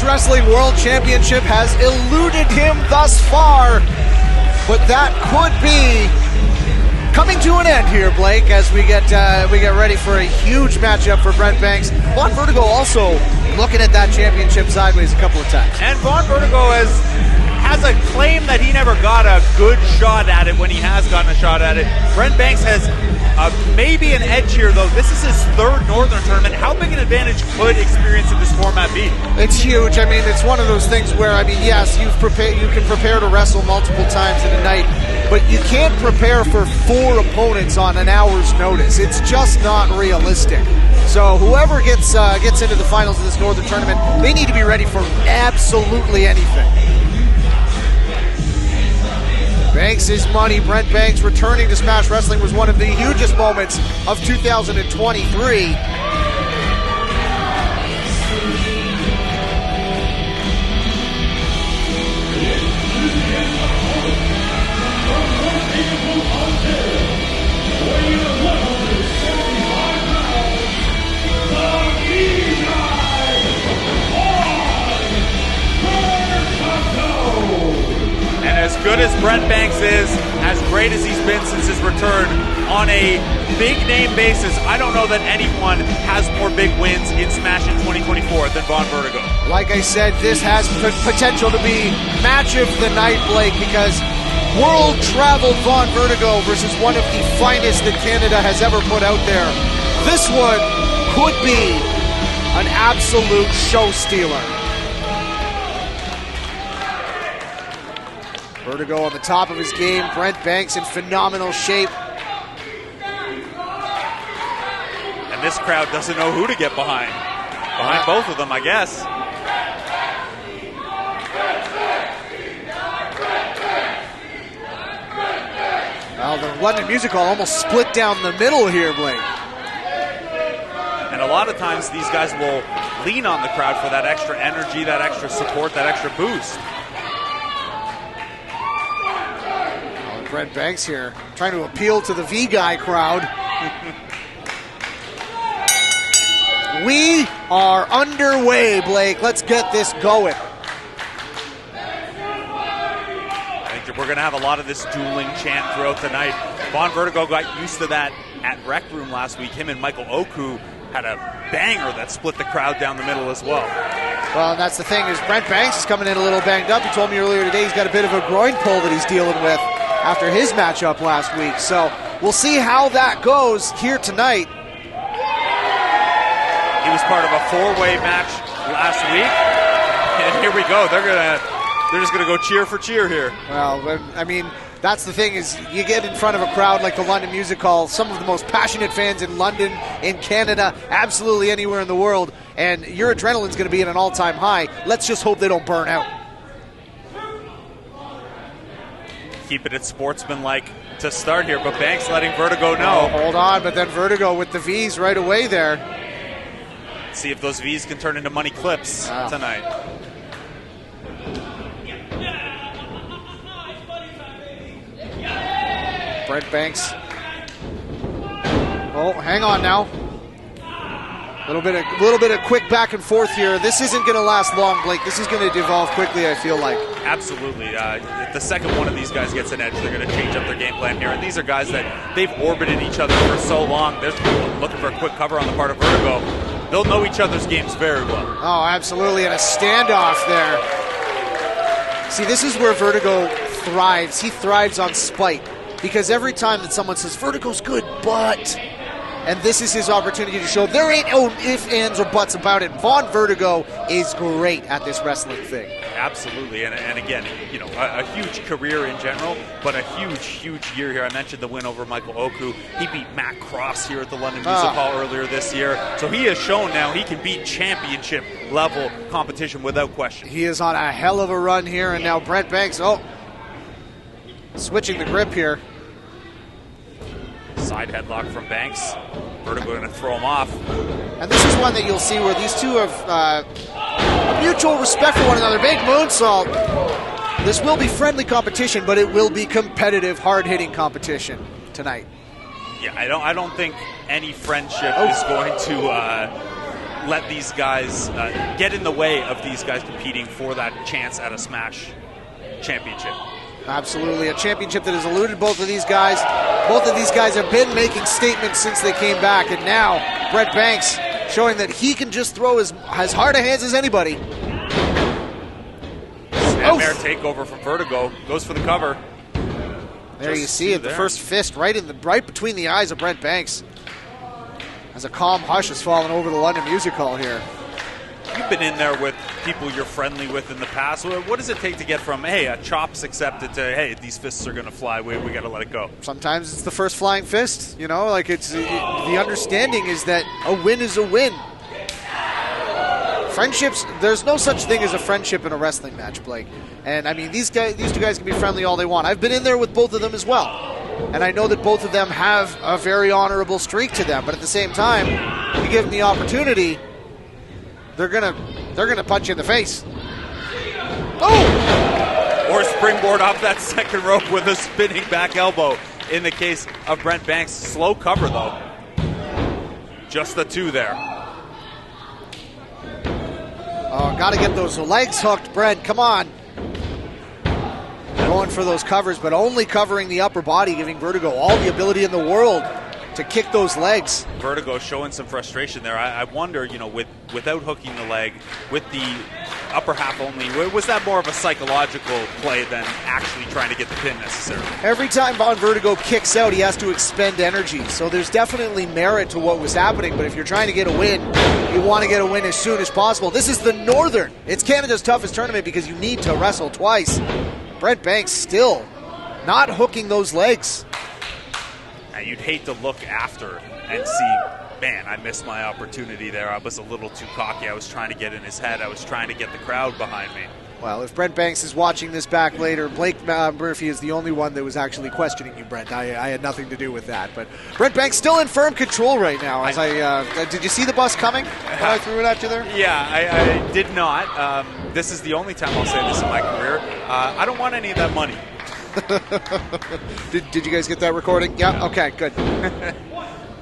Wrestling World Championship has eluded him thus far, but that could be coming to an end here, Blake, as we get ready for a huge matchup for Brent Banks. Vaughn Vertigo also looking at that championship sideways a couple of times. And Vaughn Vertigo has a claim that he never got a good shot at it when he has gotten a shot at it. Brent Banks has maybe an edge here, though. This is his third Northern tournament. How big an advantage could experience in this format be? It's huge. I mean, it's one of those things where, I mean, yes, you can prepare to wrestle multiple times in a night, but you can't prepare for 4 opponents on an hour's notice. It's just not realistic. So whoever gets into the finals of this Northern tournament, they need to be ready for absolutely anything. Banks' money. Brent Banks returning to Smash Wrestling was one of the hugest moments of 2023. As good as Brent Banks is, as great as he's been since his return on a big name basis, I don't know that anyone has more big wins in Smash in 2024 than Vaughn Vertigo. Like I said, this has potential to be match of the night, Blake, because world traveled Vaughn Vertigo versus one of the finest that Canada has ever put out there. This one could be an absolute show stealer. Vertigo on the top of his game. Brent Banks in phenomenal shape. And this crowd doesn't know who to get behind. Behind both of them, I guess. Well, the London Music Hall almost split down the middle here, Blake. And a lot of times these guys will lean on the crowd for that extra energy, that extra support, that extra boost. Brent Banks here trying to appeal to the V-Guy crowd. We are underway, Blake. Let's get this going. I think that we're going to have a lot of this dueling chant throughout the night. Vaughn Vertigo got used to that at Rec Room last week. Him and Michael Oku had a banger that split the crowd down the middle as well. Well, and that's the thing, is Brent Banks is coming in a little banged up. He told me earlier today he's got a bit of a groin pull that he's dealing with after his matchup last week. So we'll see how that goes here tonight. He was part of a 4-way match last week, and here we go. They're just gonna go cheer for cheer here. Well, I mean, that's the thing, is you get in front of a crowd like the London Music Hall, some of the most passionate fans in London, in Canada, absolutely anywhere in the world, and your adrenaline's going to be at an all-time high. Let's just hope they don't burn out. Keep it sportsmanlike to start here, but Banks letting Vertigo know. Oh, hold on, but then Vertigo with the V's right away there. See if those V's can turn into money clips tonight. Brent Banks. Oh, hang on now. A little bit of quick back and forth here. This isn't going to last long, Blake. This is going to devolve quickly, I feel like. Absolutely. If the second one of these guys gets an edge, they're going to change up their game plan here. And these are guys that they've orbited each other for so long. They're looking for a quick cover on the part of Vertigo. They'll know each other's games very well. Oh, absolutely. And a standoff there. See, this is where Vertigo thrives. He thrives on spite. Because every time that someone says, Vertigo's good, but... And this is his opportunity to show there ain't no ifs, ands, or buts about it. Vaughn Vertigo is great at this wrestling thing. Absolutely, and again, you know, a huge career in general, but a huge year here. I mentioned the win over Michael Oku. He beat Matt Cross here at the London Music Hall earlier this year. So he has shown now he can beat championship level competition without question. He is on a hell of a run here, and now Brent Banks, switching the grip here. Side headlock from Banks. Vertigo going to throw him off. And this is one that you'll see where these two have a mutual respect for one another. Big moonsault. This will be friendly competition, but it will be competitive, hard-hitting competition tonight. Yeah, I don't think any friendship is going to let these guys get in the way of these guys competing for that chance at a Smash championship. Absolutely, a championship that has eluded both of these guys. Both of these guys have been making statements since they came back, and now Brent Banks showing that he can just throw as hard a hands as anybody. Snapmare takeover from Vertigo, goes for the cover. There you see it, the first fist right between the eyes of Brent Banks, as a calm hush has fallen over the London Music Hall here. You've been in there with people you're friendly with in the past. What does it take to get from, hey, a chop's accepted to, hey, these fists are going to fly, we got to let it go? Sometimes it's the first flying fist, you know, like the understanding is that a win is a win. Friendships, there's no such thing as a friendship in a wrestling match, Blake. And I mean, these two guys can be friendly all they want. I've been in there with both of them as well. And I know that both of them have a very honorable streak to them, but at the same time, you give them the opportunity, they're gonna punch you in the face. Oh! Or springboard off that second rope with a spinning back elbow. In the case of Brent Banks, slow cover though. Just the two there. Oh, gotta get those legs hooked, Brent. Come on. Going for those covers, but only covering the upper body, giving Vertigo all the ability in the world to kick those legs. Vertigo showing some frustration there. I wonder, you know, without hooking the leg, with the upper half only, was that more of a psychological play than actually trying to get the pin necessarily? Every time Vaughn Vertigo kicks out, he has to expend energy. So there's definitely merit to what was happening. But if you're trying to get a win, you want to get a win as soon as possible. This is the Northern. It's Canada's toughest tournament because you need to wrestle twice. Brent Banks still not hooking those legs. Now, you'd hate to look after and see, man, I missed my opportunity there. I was a little too cocky. I was trying to get in his head. I was trying to get the crowd behind me. Well, if Brent Banks is watching this back later, Blake Murphy is the only one that was actually questioning you, Brent. I had nothing to do with that. But Brent Banks still in firm control right now. As did you see the bus coming when I threw it at you there? Yeah, I did not. This is the only time I'll say this in my career. I don't want any of that money. Did you guys get that recording? Yeah, okay, good.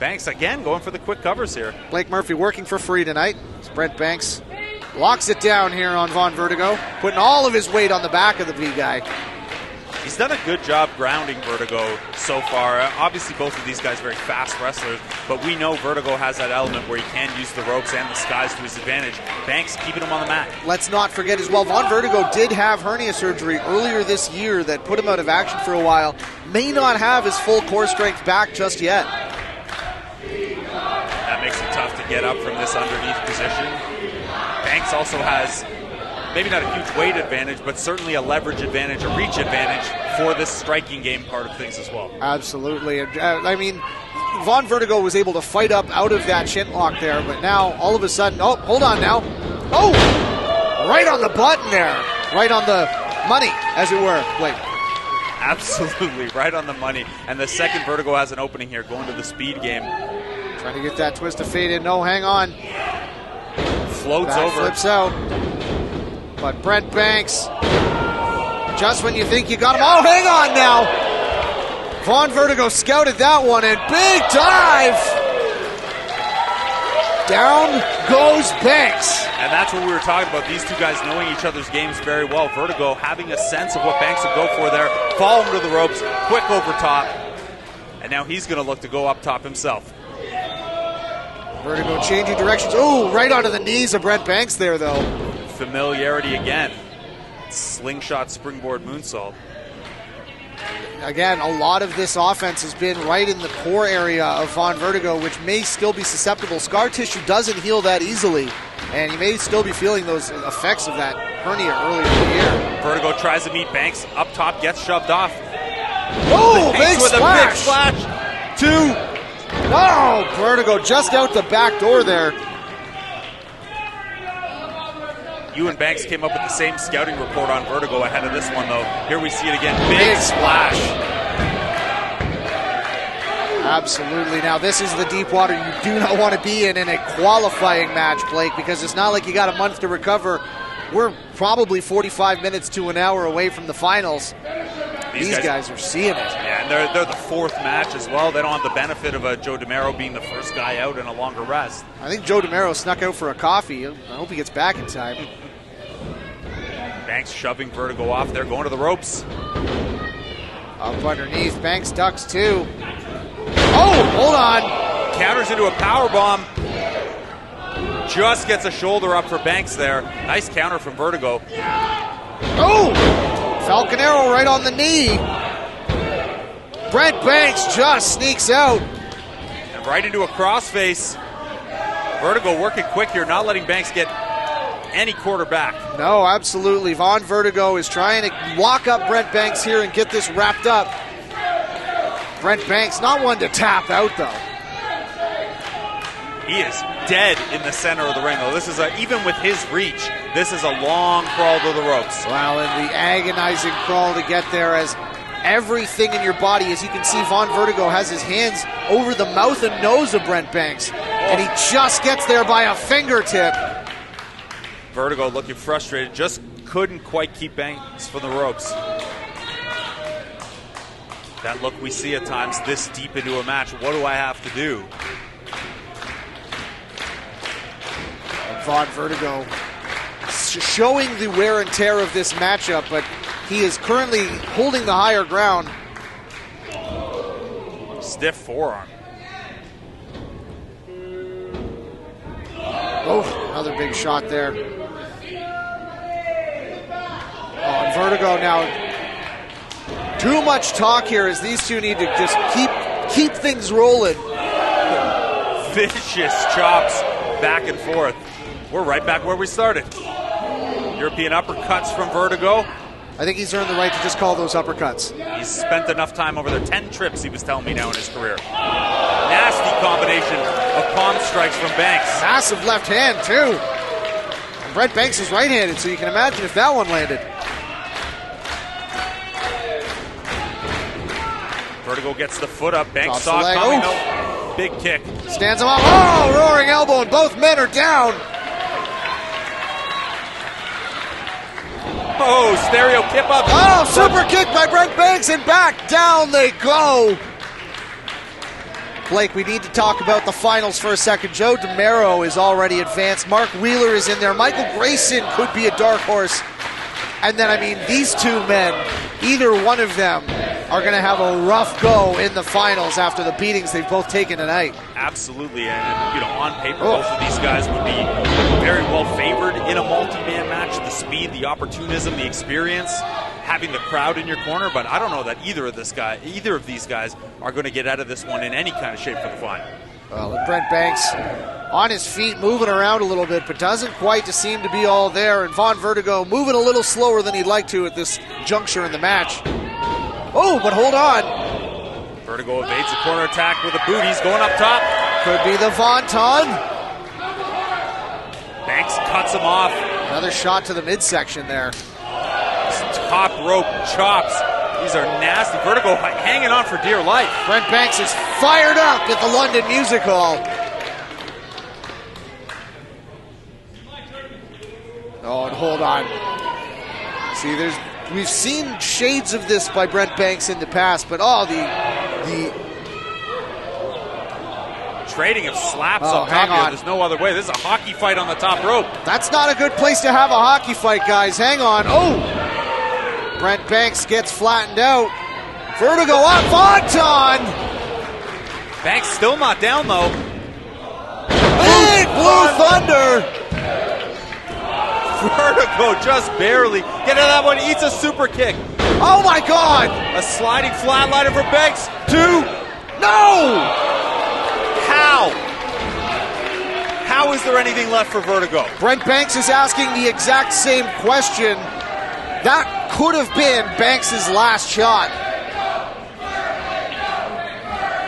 Banks again going for the quick covers here. Blake Murphy working for free tonight. Brent Banks locks it down here on Vaughn Vertigo, putting all of his weight on the back of the V guy. He's done a good job grounding Vertigo so far. Obviously, both of these guys are very fast wrestlers, but we know Vertigo has that element where he can use the ropes and the skies to his advantage. Banks keeping him on the mat. Let's not forget as well, Vaughn Vertigo did have hernia surgery earlier this year that put him out of action for a while. May not have his full core strength back just yet. That makes it tough to get up from this underneath position. Banks also has maybe not a huge weight advantage, but certainly a leverage advantage, a reach advantage for this striking game part of things as well. Absolutely. I mean, Vaughn Vertigo was able to fight up out of that shin lock there, but now all of a sudden, oh, hold on now. Oh, right on the button there. Right on the money, as it were, Blake. Absolutely, right on the money. And the second Vertigo has an opening here, going to the speed game. Trying to get that twist of fate in. No, hang on. Floats back over. Flips out. But Brent Banks, just when you think you got him, oh, hang on now. Vaughn Vertigo scouted that one, and big dive. Down goes Banks. And that's what we were talking about, these two guys knowing each other's games very well. Vertigo having a sense of what Banks would go for there. Fall him to the ropes, quick over top. And now he's going to look to go up top himself. Vertigo changing directions. Oh, right onto the knees of Brent Banks there, though. Familiarity again. Slingshot springboard moonsault. Again, a lot of this offense has been right in the core area of Vaughn Vertigo, which may still be susceptible. Scar tissue doesn't heal that easily, and you may still be feeling those effects of that hernia earlier in the year. Vertigo tries to meet Banks up top, gets shoved off. Oh, big with splash. A big splash. Two. Oh, Vertigo just out the back door there. Ewan Banks came up with the same scouting report on Vertigo ahead of this one, though. Here we see it again. Big splash. Absolutely. Now, this is the deep water you do not want to be in a qualifying match, Blake, because it's not like you got a month to recover. We're probably 45 minutes to an hour away from the finals. These guys are seeing it. Yeah, and they're the fourth match as well. They don't have the benefit of Joe DeMero being the first guy out in a longer rest. I think Joe DeMero snuck out for a coffee. I hope he gets back in time. Banks shoving Vertigo off. They're going to the ropes. Up underneath. Banks ducks too. Oh, hold on. Counters into a power bomb. Just gets a shoulder up for Banks there. Nice counter from Vertigo. Oh! Falcon Arrow right on the knee. Brent Banks just sneaks out. And right into a crossface. Vertigo working quick here, not letting Banks get any quarter back. No, absolutely. Vaughn Vertigo is trying to lock up Brent Banks here and get this wrapped up. Brent Banks, not one to tap out, though. He is dead in the center of the ring, though. This is even with his reach, this is a long crawl to the ropes. Well, and the agonizing crawl to get there, as everything in your body, as you can see, Vaughn Vertigo has his hands over the mouth and nose of Brent Banks, and he just gets there by a fingertip. Vertigo looking frustrated, just couldn't quite keep Banks from the ropes. That look we see at times this deep into a match. What do I have to do? Vaughn Vertigo showing the wear and tear of this matchup, but he is currently holding the higher ground. Stiff forearm. Oh, another big shot there. Oh, and Vertigo now. Too much talk here, as these two need to just keep things rolling. Vicious chops back and forth. We're right back where we started. European uppercuts from Vertigo. I think he's earned the right to just call those uppercuts. He's spent enough time over there. 10 trips, he was telling me now in his career. Nasty combination of palm strikes from Banks. Massive left hand, too. And Brent Banks is right-handed, so you can imagine if that one landed. Vertigo gets the foot up. Banks Drops saw the it leg. coming. Oh. No. Big kick. Stands him up. Oh, roaring elbow, and both men are down. Oh, stereo kip up. Oh, super kick by Brent Banks, and back down they go. Blake, we need to talk about the finals for a second. Joe DeMero is already advanced. Mark Wheeler is in there. Michael Grayson could be a dark horse. And then, I mean, these two men, either one of them are going to have a rough go in the finals after the beatings they've both taken tonight. Absolutely, and on paper, both of these guys would be very well favored in a multi-man match. The speed, the opportunism, the experience, having the crowd in your corner. But I don't know that either of these guys are going to get out of this one in any kind of shape for the final. Well, Brent Banks on his feet, moving around a little bit, but doesn't quite seem to be all there. And Vaughn Vertigo moving a little slower than he'd like to at this juncture in the match. Oh, but hold on. Vertigo evades a corner attack with a boot. He's going up top. Could be the Vonton. Banks cuts him off. Another shot to the midsection there. Top rope chops. These are nasty. Vertigo hanging on for dear life. Brent Banks is fired up at the London Music Hall. Oh, and hold on. See, we've seen shades of this by Brent Banks in the past, but the trading of slaps up top here. There's no other way. This is a hockey fight on the top rope. That's not a good place to have a hockey fight, guys. Hang on. Oh! Brent Banks gets flattened out. Vertigo up. Vonton! Banks still not down, though. Big Blue Thunder! Vertigo just barely. Get out of that one. Eats a super kick. Oh, my God! A sliding flatliner for Banks. 2. No! How is there anything left for Vertigo? Brent Banks is asking the exact same question. That could have been Banks' last shot.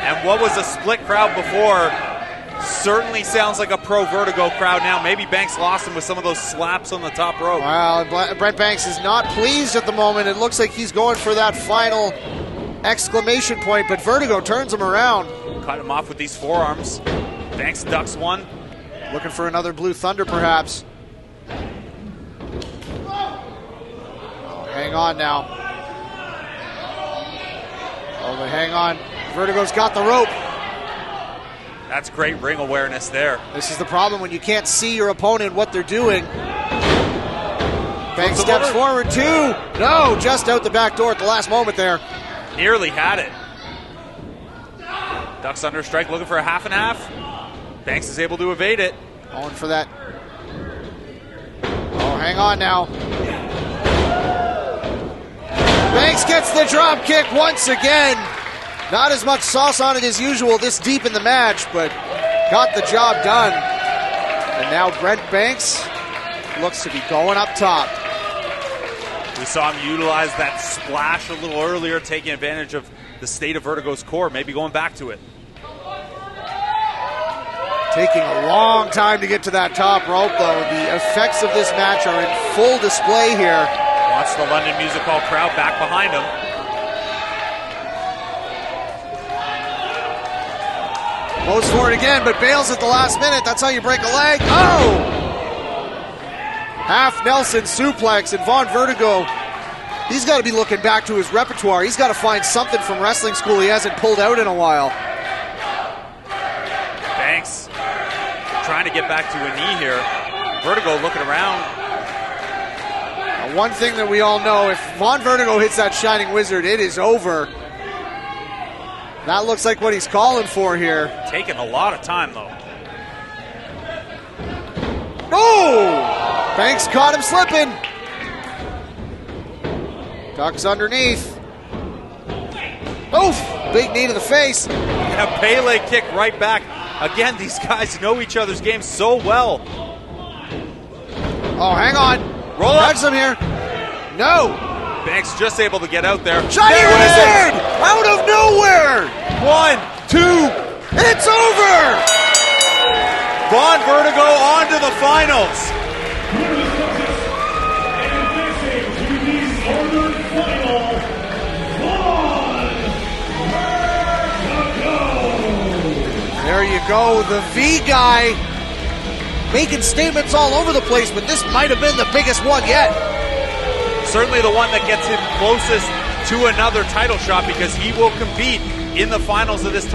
And what was a split crowd before certainly sounds like a pro Vertigo crowd now. Maybe Banks lost him with some of those slaps on the top rope. Well, Brent Banks is not pleased at the moment. It looks like he's going for that final exclamation point, but Vertigo turns him around. Cut him off with these forearms. Banks ducks one. Looking for another Blue Thunder, perhaps. Hang on now. Oh, But hang on, Vertigo's got the rope. That's great ring awareness there. This is the problem when you can't see your opponent, what they're doing. Banks steps forward, 2. No, just out the back door at the last moment there. Nearly had it. Ducks under strike, looking for a half and half. Banks is able to evade it. Going for that. Oh, hang on now. Banks gets the drop kick once again. Not as much sauce on it as usual this deep in the match, but got the job done. And now Brent Banks looks to be going up top. We saw him utilize that splash a little earlier, taking advantage of the state of Vertigo's core, maybe going back to it. Taking a long time to get to that top rope, though. The effects of this match are in full display here. Wants the London Music Hall crowd back behind him. Goes for it again, but bails at the last minute. That's how you break a leg. Oh! Half Nelson suplex, and Vaughn Vertigo, he's got to be looking back to his repertoire. He's got to find something from wrestling school he hasn't pulled out in a while. Banks trying to get back to a knee here. Vertigo looking around. Now, one thing that we all know, if Vaughn Vertigo hits that Shining Wizard, it is over. That looks like what he's calling for here. Taking a lot of time, though. Oh! Banks caught him slipping. Ducks underneath. Oof! Big knee to the face. And a Pele kick right back. Again, these guys know each other's games so well. Oh, hang on. Roll up. Catch him here. No. Banks just able to get out there. Shining Wizard! Out of nowhere! 1, 2. It's over! Vaughn Vertigo on to the finals. There you go, the V guy making statements all over the place, but this might have been the biggest one yet. Certainly the one that gets him closest to another title shot, because he will compete in the finals of this